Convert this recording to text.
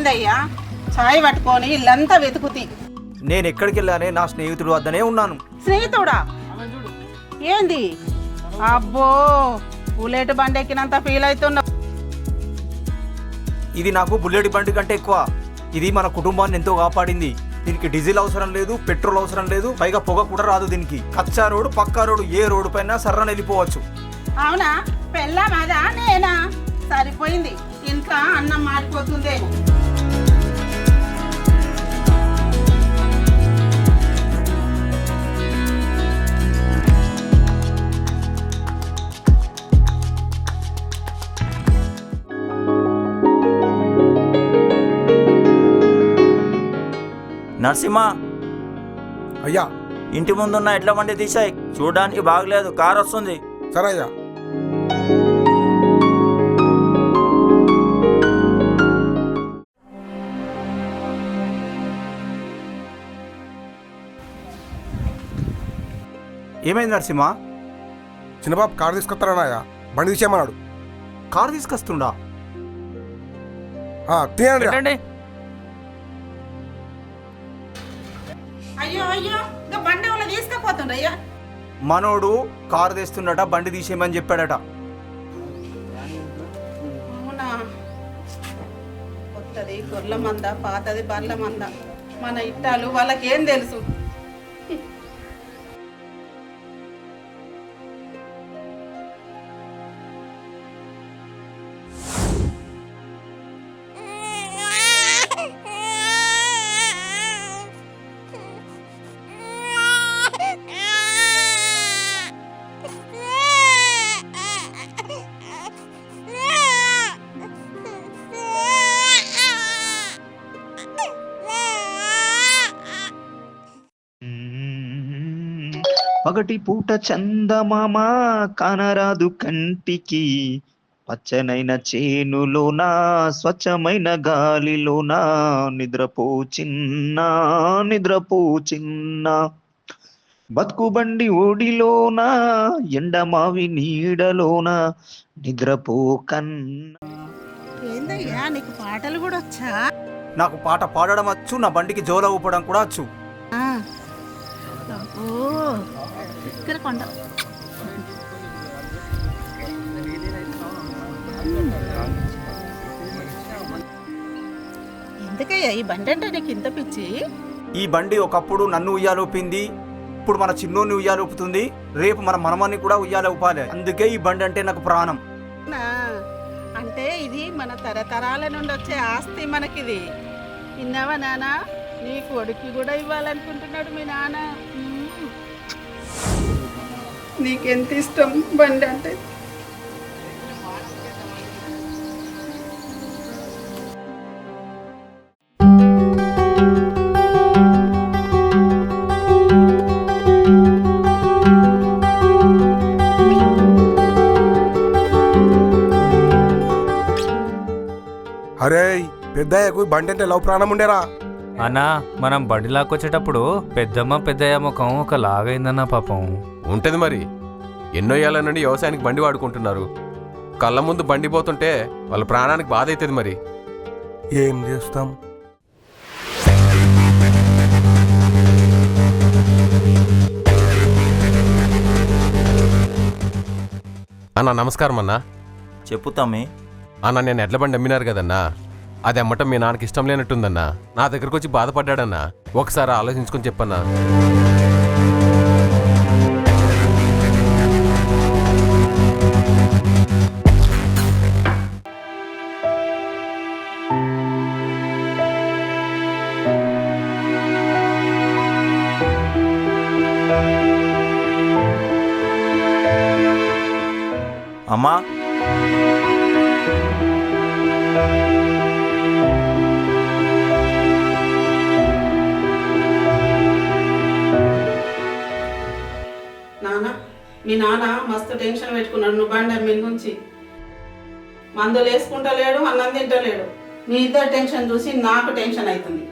ఏందయ్యా చాయ్ పట్టుకొని ఇల్లంతా వెతుకుతి. నేను ఎక్కడికి వెళ్ళానే? నా స్నేహితుడు వద్దనే ఉన్నాను. స్నేహితుడా? ఏంది? అబ్బో బుల్లెట్ బండి ఎక్కినంత ఫీల్ అవుతున్నావు. ఇది నాకు బుల్లెట్ బండి కంటే ఎక్కువ. ఇది మన కుటుంబాన్ని ఎంతో కాపాడింది. దీనికి డీజిల్ అవసరం లేదు, పెట్రోల్ అవసరం లేదు, పైగా పొగ కూడా రాదు. దీనికి కచ్చా రోడ్డు, పక్కా రోడ్డు, ఏ రోడ్డు పైన సర్రని వెళ్ళిపోవచ్చు. అవునా? పెళ్ళామాదా నేనా? సరిపోయింది, ఇంట్లో అన్నం మాడిపోతుందేమో. నరసింహ, అయ్యా ఇంటి ముందున్న ఎడ్ల బండి తీసాయి, చూడడానికి బాగలేదు, కారు వస్తుంది. సరే అయ్యా. ఏమైంది నరసింహ? చిన్నబాబు కారు తీసుకొస్తారన్నాయా, బండి తీసేయమన్నాడు. కారు తీసుకొస్తుండా? తీయండి. అయ్యో అయ్యో, ఇంకా బండి వాళ్ళు తీసుకుపోతుండయ్యా. మనోడు కారు తెస్తుండట, బండి తీసేయమని చెప్పాడట. అవునా? కొత్తది గొర్రెల మంద, పాతది బర్ల మంద, మన ఇట్టాలు వాళ్ళకేం తెలుసు? పగటి పూట చందమామ కానరాదు కంటికి, పచ్చనైన చేనులోన స్వచ్ఛమైన గాలిలోన నిద్రపో చిన్న, నిద్రపో చిన్న. బతుకు బండి ఓడిలోన ఎండమావి నీడలోన నిద్రపో కన్నా. ఏందయ్యా నీకు పాటలు కూడా వచ్చా? నాకు పాట పాడడం వచ్చు, నా బండికి జోల ఊపడం కూడా వచ్చు. ఇక్కడ కొండ ఎందుకయ్యా ఈ బండి అంటే నీకు ఇంత పిచ్చి? ఈ బండి ఒకప్పుడు నన్ను ఉయ్యాలూపింది, ఇప్పుడు మన చిన్నోని ఉయ్యాలూపుతుంది, రేపు మన మనమాన్ని కూడా ఉయ్యాల ఊపాలి. అందుకే ఈ బండి అంటే నాకు ప్రాణం. అంటే ఇది మన తరతరాల నుండి వచ్చే ఆస్తి మనకిది. విన్నావా నాన్న? నీ కొడుకు కూడా ఇవ్వాలనుకుంటున్నాడు మీ నాన్న. నీకెంత ఇష్టం బండి అంటే? అరే పెద్దయ్యకు బండి అంటే లవ్ ప్రాణం ఉండేరా. అన్నా, మనం బండి లాక్కొచ్చేటప్పుడు పెద్దమ్మ పెద్దయ్య ముఖం ఒక లాగైందన్నా పాపం. ఉంటది మరి. ఎన్నో ఏళ్ల నుండి వ్యవసాయానికి బండి వాడుకుంటున్నారు. కళ్ళ ముందు బండి పోతుంటే వాళ్ళ ప్రాణానికి బాధ అవుతుంది మరి. ఏం చేస్తాం? అన్న నమస్కారం అన్నా. చెప్పుతామే అన్న, నేను ఎడ్ల బండి అమ్మినారు కదన్నా, అది అమ్మటం మీ నాన్నకి ఇష్టం లేనట్టుందన్నా. నా దగ్గరకు వచ్చి బాధపడ్డాడన్నా. ఒకసారి ఆలోచించుకొని చెప్పన్నా. అమ్మా, నాన్న, మీ నాన్న మస్తు టెన్షన్ పెట్టుకున్నాడు నువ్వు బండి అమ్మిన గురించి. మందులు వేసుకుంటలేడు, అన్నం తింటలేడు. మీ ఇద్దరు టెన్షన్ చూసి నాకు టెన్షన్ అవుతుంది.